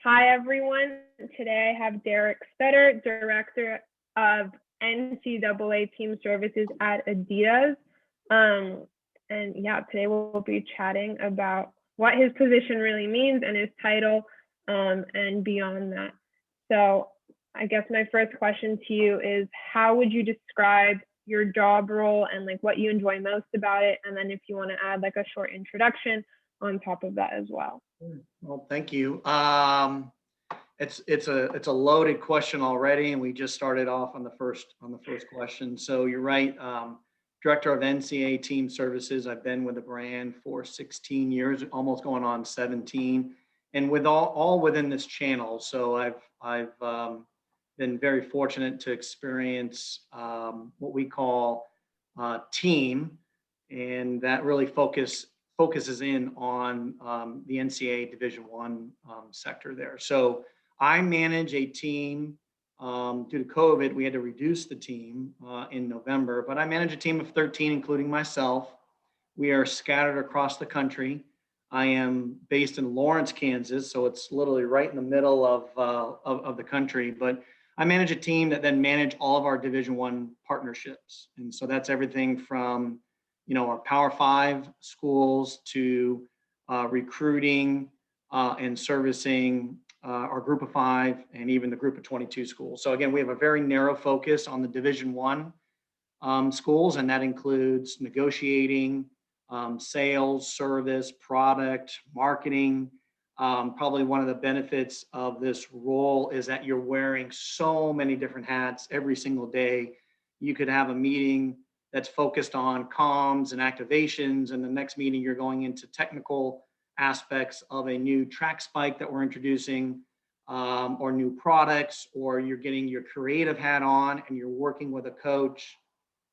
Hi, everyone. Today I have Derek Spetter, Director of NCAA Team Services at Adidas. And yeah, today we'll be chatting about what his position really means and his title and beyond that. So I guess my first question to you is, how would you describe your job role and like what you enjoy most about it? And then if you want to add like a short introduction on top of that as well. Well, thank you. It's a loaded question already, and we just started off on the first question. So you're right. Director of NCAA Team Services. I've been with the brand for 16 years, almost going on 17, and with all within this channel. So I've been very fortunate to experience what we call team, and that really focuses in on the NCAA Division One sector there. So I manage a team. Due to COVID, we had to reduce the team in November, but I manage a team of 13, including myself. We are scattered across the country. I am based in Lawrence, Kansas, so it's literally right in the middle of the country. But I manage a team that then manage all of our Division One partnerships, and so that's everything from our Power Five schools to recruiting and servicing our Group of Five and even the Group of 22 schools. So again, we have a very narrow focus on the Division One schools, and that includes negotiating, sales, service, product, marketing. Probably one of the benefits of this role is that you're wearing so many different hats every single day. You could have a meeting that's focused on comms and activations, and the next meeting you're going into technical aspects of a new track spike that we're introducing, or new products, or you're getting your creative hat on and you're working with a coach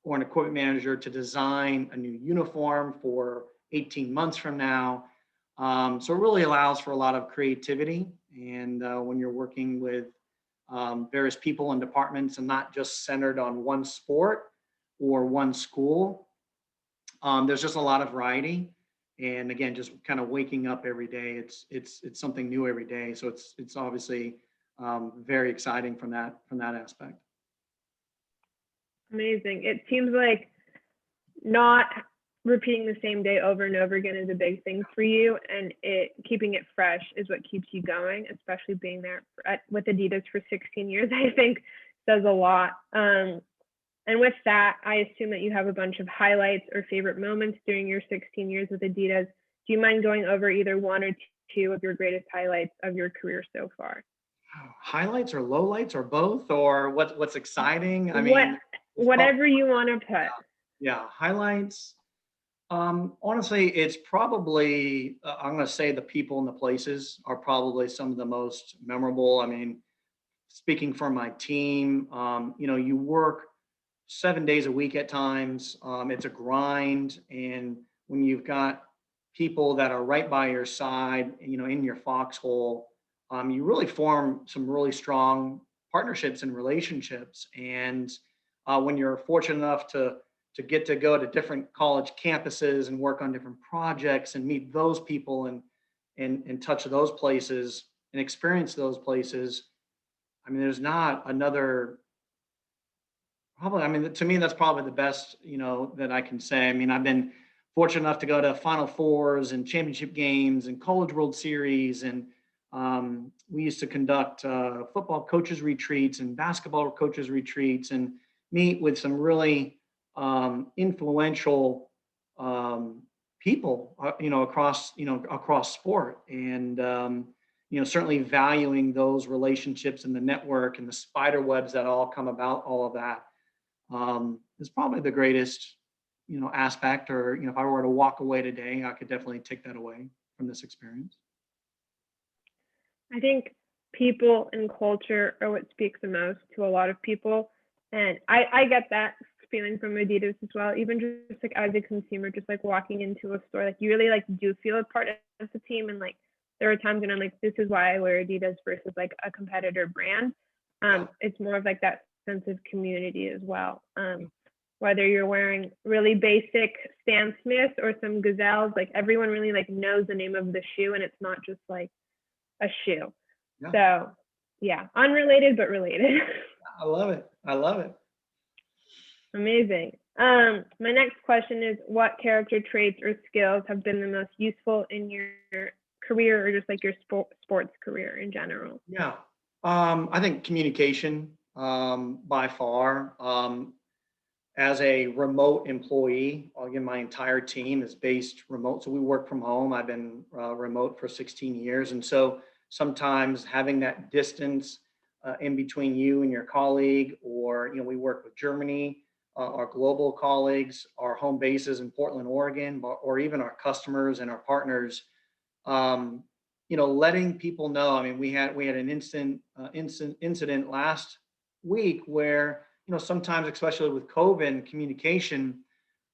or an equipment manager to design a new uniform for 18 months from now. So it really allows for a lot of creativity, and when you're working with various people and departments and not just centered on one sport or one school, there's just a lot of variety. And again, just kind of waking up every day, it's something new every day. So it's obviously very exciting from that aspect. Amazing. It seems like not repeating the same day over and over again is a big thing for you, and keeping it fresh is what keeps you going, especially being there with Adidas for 16 years. I think says a lot. And with that, I assume that you have a bunch of highlights or favorite moments during your 16 years with Adidas. Do you mind going over either one or two of your greatest highlights of your career so far? Highlights or lowlights or both, or what's exciting? I mean, whatever you want to put. Yeah, highlights. Honestly, it's probably, I'm going to say the people and the places are probably some of the most memorable. I mean, speaking for my team, you work 7 days a week at times. It's a grind. And when you've got people that are right by your side, in your foxhole, you really form some really strong partnerships and relationships. And when you're fortunate enough to get to go to different college campuses and work on different projects and meet those people and touch those places and experience those places, I mean, there's not another. Probably, I mean, to me, that's probably the best, that I can say. I mean, I've been fortunate enough to go to Final Fours and championship games and College World Series, and we used to conduct football coaches retreats and basketball coaches retreats, and meet with some really influential people, across sport, and certainly valuing those relationships and the network and the spider webs that all come about all of that. Is probably the greatest, aspect. Or if I were to walk away today, I could definitely take that away from this experience. I think people and culture are what speaks the most to a lot of people, and I get that feeling from Adidas as well. Even just like as a consumer, just like walking into a store, like you really like do feel a part of the team, and like there are times when I'm like, this is why I wear Adidas versus like a competitor brand. It's more of like that sense of community as well. Whether you're wearing really basic Stan Smiths or some Gazelles, like everyone really like knows the name of the shoe, and it's not just like a shoe. Yeah, So yeah, unrelated, but related. I love it. I love it. Amazing. My next question is, what character traits or skills have been the most useful in your career, or just like your sports career in general? Yeah. I think communication, by far. As a remote employee, again, my entire team is based remote. So we work from home. I've been remote for 16 years. And so sometimes having that distance in between you and your colleague, or, we work with Germany, our global colleagues, our home bases in Portland, Oregon, or even our customers and our partners, um, letting people know. I mean, we had an incident last week where, sometimes, especially with COVID and communication,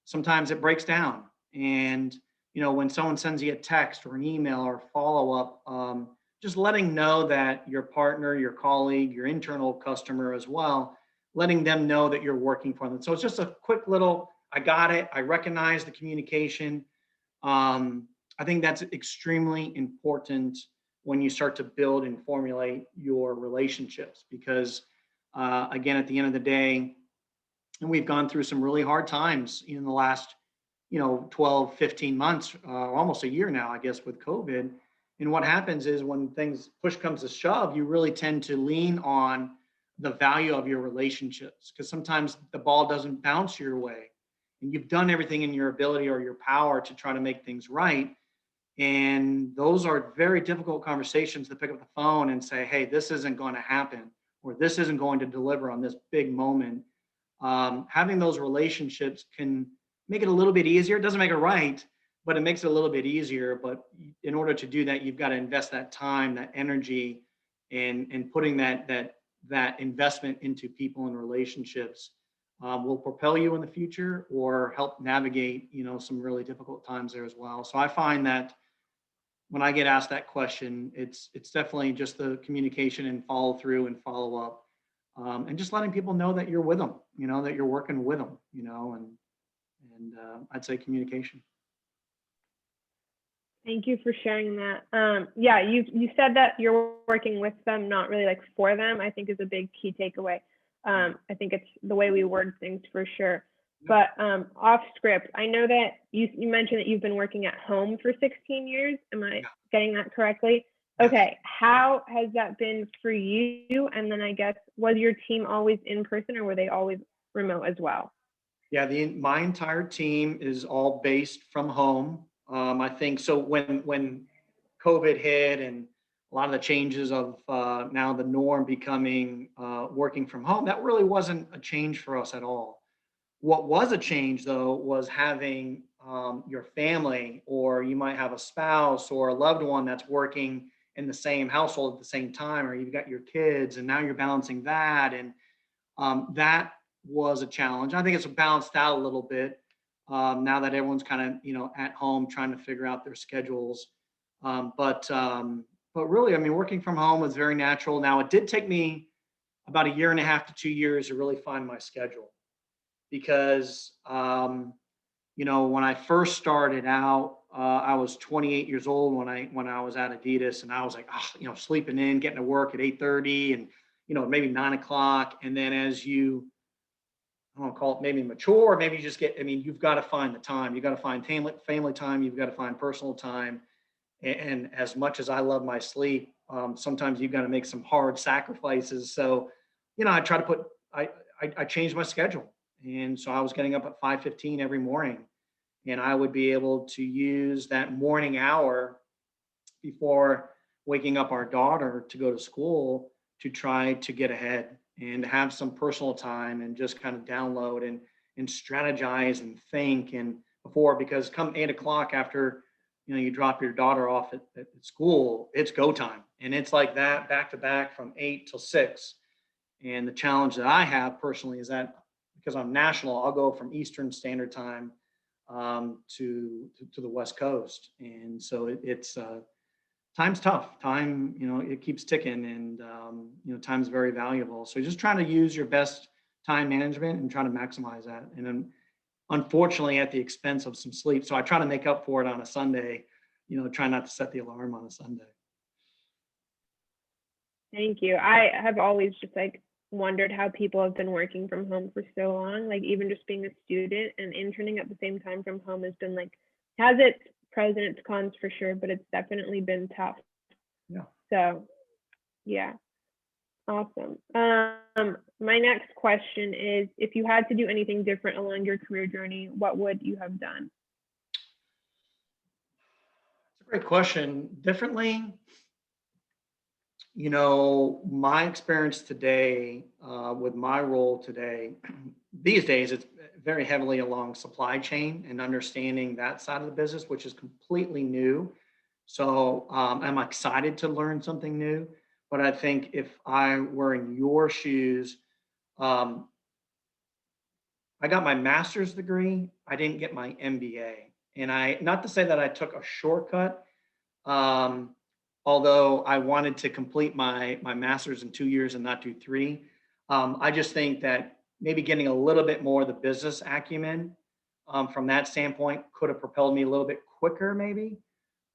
sometimes it breaks down. And, when someone sends you a text or an email or follow up, just letting know that your partner, your colleague, your internal customer as well, letting them know that you're working for them. So it's just a quick little, I got it. I recognize the communication. I think that's extremely important when you start to build and formulate your relationships, because again, at the end of the day, and we've gone through some really hard times in the last 12, 15 months, almost a year now, I guess, with COVID. And what happens is, when things push comes to shove, you really tend to lean on the value of your relationships, because sometimes the ball doesn't bounce your way and you've done everything in your ability or your power to try to make things right. And those are very difficult conversations to pick up the phone and say, hey, this isn't going to happen, or this isn't going to deliver on this big moment. Having those relationships can make it a little bit easier. It doesn't make it right, but it makes it a little bit easier. But in order to do that, you've got to invest that time, that energy, and putting that investment into people and relationships will propel you in the future, or help navigate, some really difficult times there as well. So I find that when I get asked that question, it's definitely just the communication and follow through and follow up, and just letting people know that you're with them, that you're working with them, and I'd say communication. Thank you for sharing that. Yeah, you said that you're working with them, not really like for them, I think is a big key takeaway. I think it's the way we word things for sure. But off script, I know that you mentioned that you've been working at home for 16 years. Am I getting that correctly? Okay, how has that been for you? And then I guess, was your team always in person, or were they always remote as well? Yeah, my entire team is all based from home. I think so. When COVID hit and a lot of the changes of now the norm becoming working from home, that really wasn't a change for us at all. What was a change, though, was having your family, or you might have a spouse or a loved one that's working in the same household at the same time, or you've got your kids, and now you're balancing that. And that was a challenge. I think it's balanced out a little bit now that everyone's kind of at home trying to figure out their schedules. But really, I mean, working from home was very natural. Now, it did take me about a year and a half to 2 years to really find my schedule, because when I first started out, I was 28 years old when I was at Adidas, and I was like, sleeping in, getting to work at 8:30, and maybe 9 o'clock. And then as I don't call it maybe mature, or maybe you just get, I mean, you've got to find the time. You've got to find family time. You've got to find personal time. And as much as I love my sleep, sometimes you've got to make some hard sacrifices. So, I try to I changed my schedule. And so I was getting up at 5:15 every morning, and I would be able to use that morning hour before waking up our daughter to go to school, to try to get ahead and have some personal time, and just kind of download and strategize and think. And before, because come 8 o'clock, after you drop your daughter off at school, it's go time, and it's like that back to back from 8 till 6. And the challenge that I have personally is that, because I'm national, I'll go from Eastern Standard Time to the West Coast, and so it's time's tough. Time, it keeps ticking, and time's very valuable. So just trying to use your best time management and try to maximize that. And then, unfortunately, at the expense of some sleep. So I try to make up for it on a Sunday. Try not to set the alarm on a Sunday. Thank you. I have always just like wondered how people have been working from home for so long. Like even just being a student and interning at the same time from home has been like has its pros and its cons for sure, but it's definitely been tough. Yeah. So yeah, awesome. My next question is if you had to do anything different along your career journey, what would you have done? It's a great question. Differently, my experience today with my role today, these days, it's very heavily along supply chain and understanding that side of the business, which is completely new. So I'm excited to learn something new. But I think if I were in your shoes, um, I got my master's degree. I didn't get my MBA. And not to say that I took a shortcut, um, although I wanted to complete my master's in 2 years and not do three. I just think that maybe getting a little bit more of the business acumen from that standpoint could have propelled me a little bit quicker, maybe.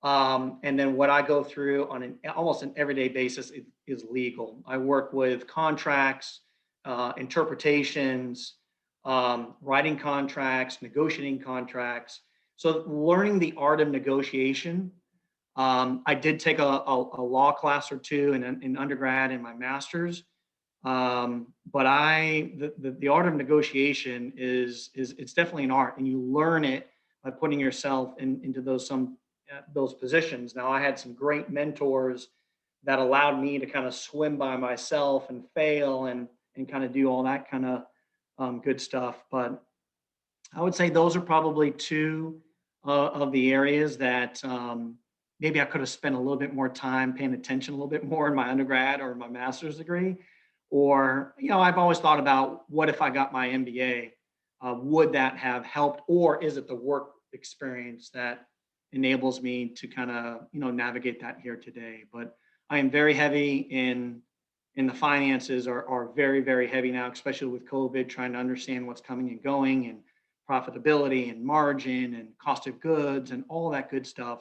And then what I go through on almost an everyday basis is legal. I work with contracts, interpretations, writing contracts, negotiating contracts. So learning the art of negotiation. I did take a law class or two in undergrad and my master's. But the art of negotiation is it's definitely an art, and you learn it by putting yourself into those positions. Now, I had some great mentors that allowed me to kind of swim by myself and fail and kind of do all that kind of good stuff. But I would say those are probably two of the areas that maybe I could have spent a little bit more time paying attention a little bit more in my undergrad or my master's degree. Or, I've always thought about what if I got my MBA? Would that have helped? Or is it the work experience that enables me to kind of, navigate that here today? But I am very heavy in the finances are very, very heavy now, especially with COVID, trying to understand what's coming and going and profitability and margin and cost of goods and all that good stuff.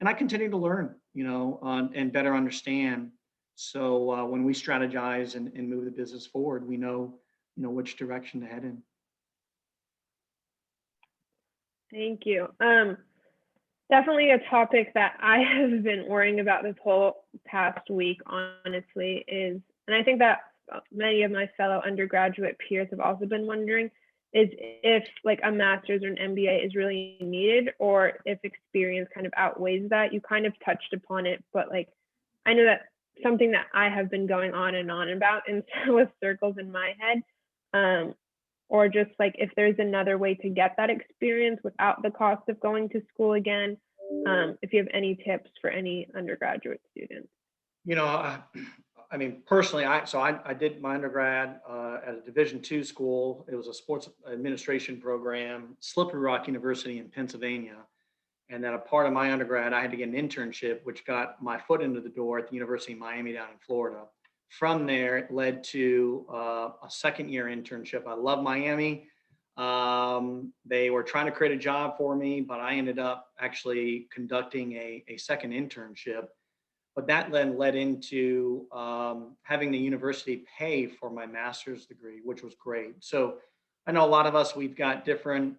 And I continue to learn, and better understand. So when we strategize and move the business forward, we know, which direction to head in. Thank you. Definitely a topic that I have been worrying about this whole past week, honestly, and I think that many of my fellow undergraduate peers have also been wondering, is if like a master's or an MBA is really needed, or if experience kind of outweighs that. You kind of touched upon it, but like I know that something that I have been going on and on about in with circles in my head. Or just like if there's another way to get that experience without the cost of going to school again. If you have any tips for any undergraduate students. I mean, personally, I did my undergrad at a Division II school. It was a sports administration program, Slippery Rock University in Pennsylvania. And then a part of my undergrad, I had to get an internship, which got my foot into the door at the University of Miami down in Florida. From there, it led to a second-year internship. I love Miami. They were trying to create a job for me, but I ended up actually conducting a second internship. But that then led into having the university pay for my master's degree, which was great. So I know a lot of us, we've got different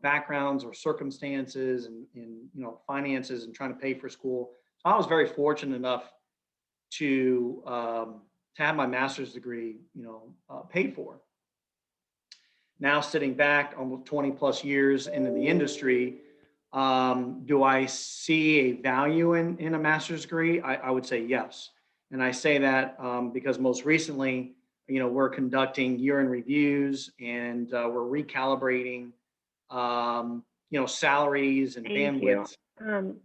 backgrounds or circumstances and finances and trying to pay for school. So I was very fortunate enough to have my master's degree, paid for. Now sitting back almost 20 plus years into the industry, do I see a value in a master's degree? I would say yes. And I say that because most recently, we're conducting year-end reviews and we're recalibrating, salaries and Thank bandwidths. you.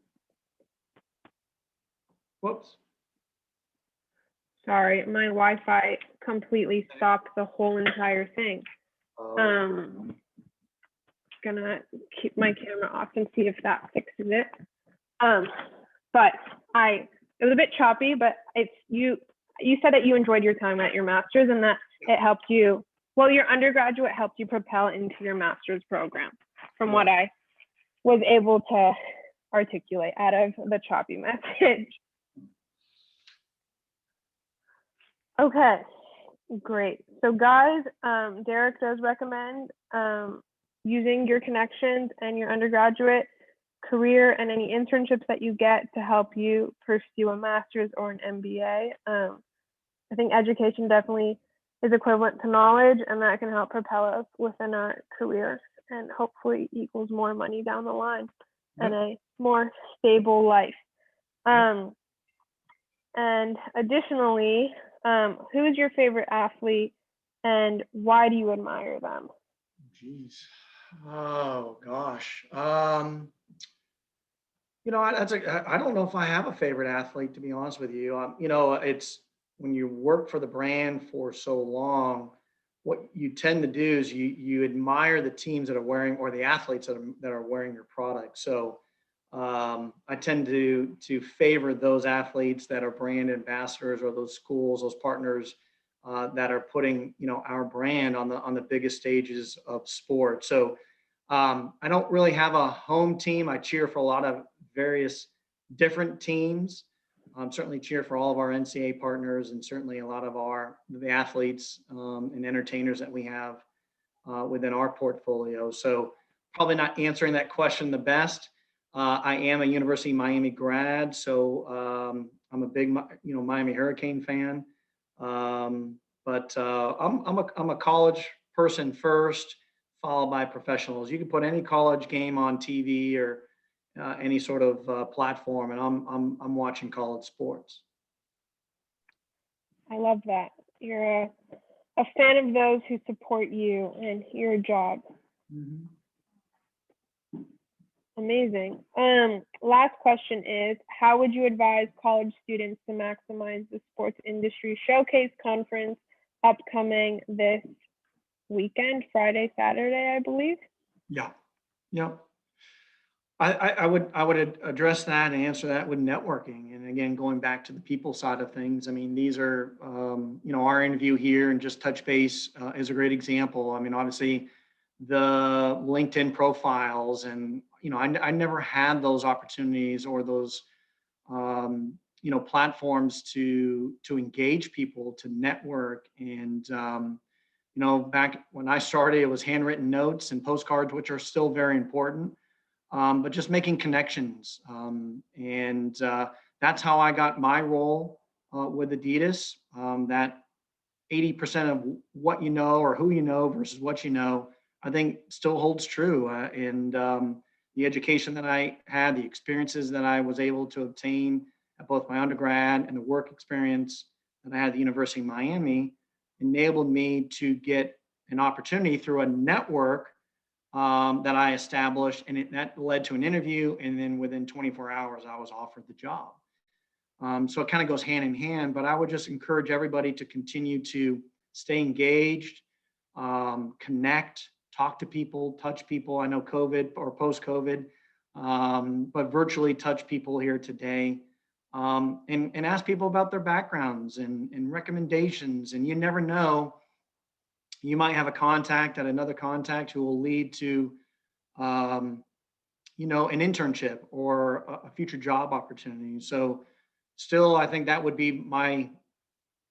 Whoops. Sorry, my Wi-Fi completely stopped the whole entire thing. Gonna keep my camera off and see if that fixes it. But it was a bit choppy, but it's you said that you enjoyed your time at your master's and that it helped you, well, your undergraduate helped you propel into your master's program, from what I was able to articulate out of the choppy message. Okay, great. So guys, Derek does recommend using your connections and your undergraduate career and any internships that you get to help you pursue a master's or an MBA. I think education definitely is equivalent to knowledge, and that can help propel us within our career and hopefully equals more money down the line and a more stable life. And additionally, who is your favorite athlete and why do you admire them? Jeez. Oh gosh. I don't know if I have a favorite athlete, to be honest with you. It's when you work for the brand for so long, what you tend to do is you admire the teams that are wearing, or the athletes that are wearing your product. So I tend to favor those athletes that are brand ambassadors, or those schools, those partners that are putting our brand on the biggest stages of sport. So I don't really have a home team. I cheer for a lot of various different teams. Certainly cheer for all of our NCAA partners, and certainly a lot of the athletes and entertainers that we have within our portfolio. So probably not answering that question the best. I am a University of Miami grad, so I'm a big Miami Hurricane fan. But I'm a college person first, followed by professionals. You can put any college game on TV or any sort of platform, and I'm watching college sports. I love that. You're a fan of those who support you and your job. Mm-hmm. Amazing. Last question is, how would you advise college students to maximize the sports industry showcase conference upcoming this weekend, Friday, Saturday, I believe? Yeah, yeah. I would address that and answer that with networking. And again, going back to the people side of things, I mean, these are, our interview here and just touch base is a great example. I mean, obviously the LinkedIn profiles, and, I never had those opportunities or those, platforms to engage people, to network. And, back when I started, it was handwritten notes and postcards, which are still very important, but just making connections. And that's how I got my role with Adidas. That 80% of what you know or who you know versus what you know, I think still holds true. And the education that I had, the experiences that I was able to obtain at both my undergrad and the work experience that I had at the University of Miami enabled me to get an opportunity through a network that I established, and that led to an interview. And then within 24 hours, I was offered the job. So it kind of goes hand in hand, but I would just encourage everybody to continue to stay engaged, connect, talk to people, touch people. I know COVID or post-COVID, but virtually touch people here today, and ask people about their backgrounds and recommendations. And you never know, you might have a contact at another contact who will lead to an internship or a future job opportunity. So still, I think that would be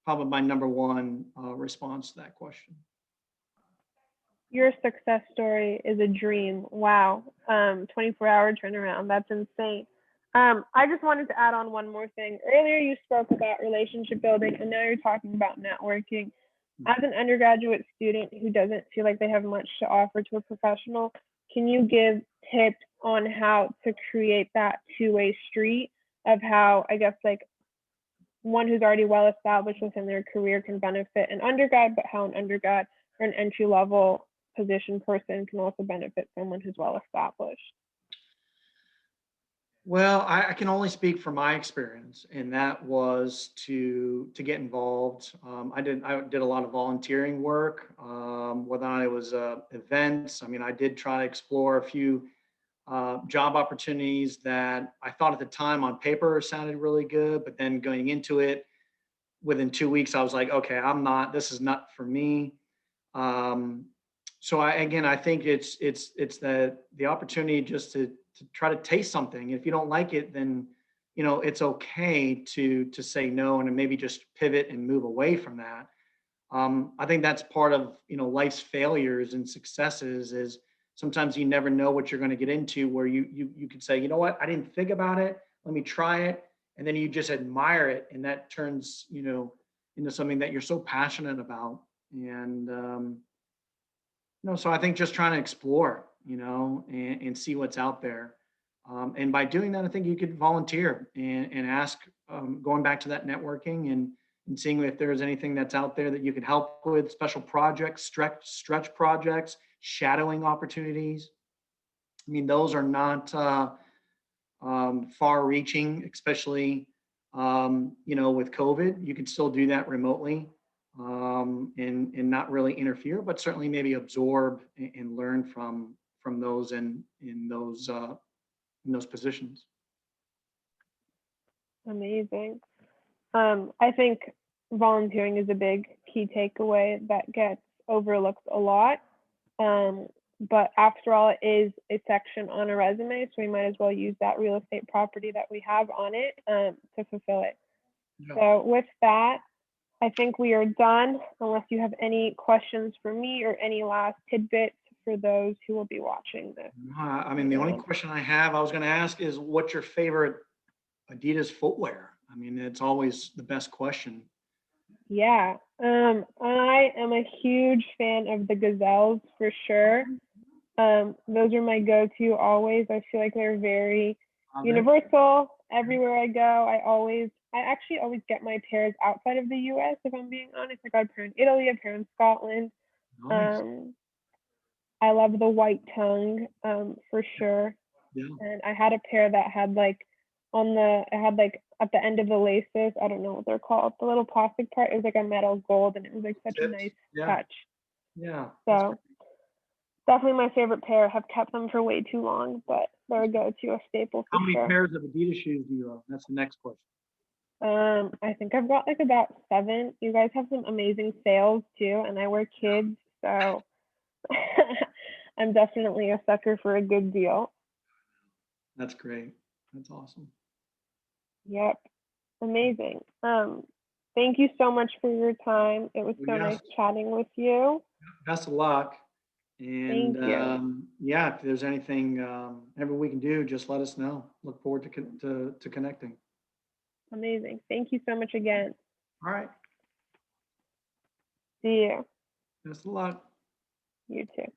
probably my number one response to that question. Your success story is a dream. Wow. 24-hour turnaround. That's insane. I just wanted to add on one more thing. Earlier, you spoke about relationship building, and now you're talking about networking. As an undergraduate student who doesn't feel like they have much to offer to a professional, can you give tips on how to create that two-way street of how, I guess, like one who's already well established within their career can benefit an undergrad, but how an undergrad or an entry-level position person can also benefit someone who's well established? Well, I can only speak from my experience, and that was to get involved. I did a lot of volunteering work, whether it was events. I mean, I did try to explore a few job opportunities that I thought at the time on paper sounded really good, but then going into it, within 2 weeks, I was like, okay, this is not for me. So I think it's the opportunity just to try to taste something. If you don't like it, then it's okay to say no and to maybe just pivot and move away from that. I think that's part of, life's failures and successes is sometimes you never know what you're going to get into where you could say, you know what, I didn't think about it. Let me try it. And then you just admire it. And that turns, into something that you're so passionate about. And, so I think just trying to explore, and see what's out there. And by doing that, I think you could volunteer and ask, going back to that networking and seeing if there's anything that's out there that you could help with, special projects, stretch projects, shadowing opportunities. I mean, those are not far reaching, especially, with COVID. You can still do that remotely, and not really interfere, but certainly maybe absorb and learn from those in those positions. Amazing. I think volunteering is a big key takeaway that gets overlooked a lot. But after all, it is a section on a resume, so we might as well use that real estate property that we have on it to fulfill it. Yeah. So with that, I think we are done, unless you have any questions for me or any last tidbits for those who will be watching this. I mean, the only question I was going to ask is, what's your favorite Adidas footwear? I mean, it's always the best question. Yeah, I am a huge fan of the Gazelles for sure. Those are my go-to always. I feel like they're very universal. Everywhere I go, I actually always get my pairs outside of the US, if I'm being honest. I got a pair in Italy, a pair in Scotland. Nice. I love the white tongue, for sure. Yeah. And I had a pair that had like at the end of the laces, I don't know what they're called, the little plastic part, it was like a metal gold, and it was like such a nice touch. Yeah. So definitely my favorite pair. Have kept them for way too long, but they're a go-to, a staple for How many sure. pairs of Adidas shoes do you own? That's the next question. I think I've got like about 7. You guys have some amazing sales too, and I wear kids, so I'm definitely a sucker for a good deal. That's great. That's awesome. Yep. Amazing. Thank you so much for your time. It was so nice chatting with you. Best of luck. And Thank you. Yeah, if there's anything ever we can do, just let us know. Look forward to connecting. Amazing. Thank you so much again. All right. See you. Best of luck. You too.